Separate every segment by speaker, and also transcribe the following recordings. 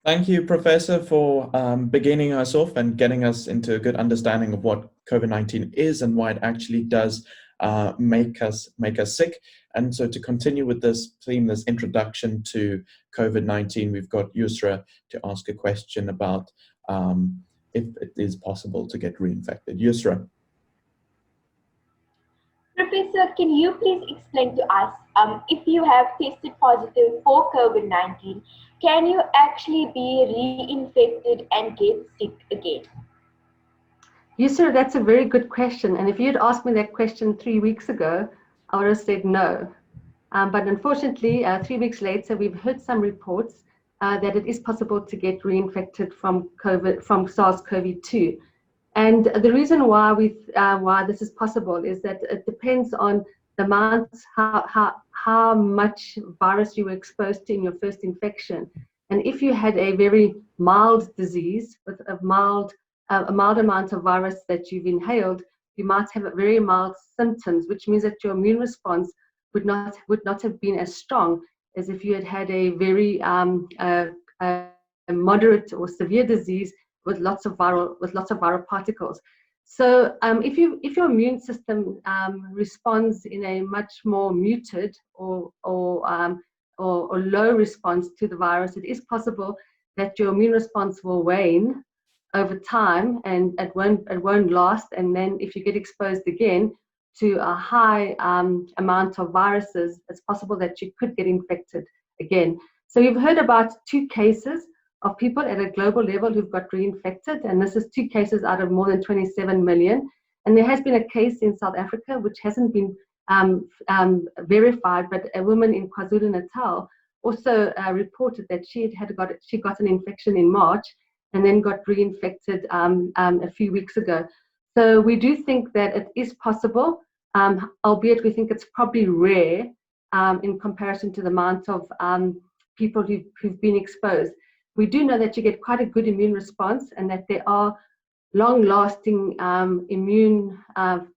Speaker 1: Thank you, Professor, for beginning us off and getting us into a good understanding of what COVID-19 is and why it actually does make us sick. And so to continue with this theme, this introduction to COVID-19, we've got Yusrah to ask a question about if it is possible to get reinfected. Yusrah.
Speaker 2: Professor, can you please explain to us, if you have tested positive for COVID-19, can you actually be reinfected and get sick again?
Speaker 3: Yusrah, that's a very good question. And if you'd asked me that question 3 weeks ago, I would have said no. But unfortunately, 3 weeks later, we've heard some reports that it is possible to get reinfected from SARS-CoV-2. And the reason why this is possible is that it depends on the amount, how much virus you were exposed to in your first infection. And if you had a very mild disease with a mild amount of virus that you've inhaled, you might have very mild symptoms, which means that your immune response would not have been as strong as if you had had a very a moderate or severe disease with lots of viral particles. So if your immune system responds in a much more muted or low response to the virus, it is possible that your immune response will wane over time and it won't last. And then if you get exposed again to a high amount of viruses, it's possible that you could get infected again. So you've heard about 2 cases of people at a global level who've got reinfected, and this is 2 cases out of more than 27 million. And there has been a case in South Africa which hasn't been verified, but a woman in KwaZulu-Natal also reported that she got an infection in March and then got reinfected a few weeks ago. So we do think that it is possible, albeit we think it's probably rare in comparison to the amount of people who've been exposed. We do know that you get quite a good immune response and that there are long-lasting immune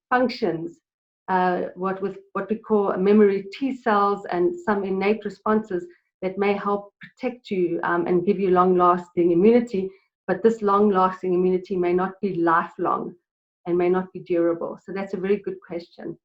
Speaker 3: functions, what we call memory T cells and some innate responses that may help protect you and give you long-lasting immunity, but this long-lasting immunity may not be lifelong and may not be durable. So that's a very good question.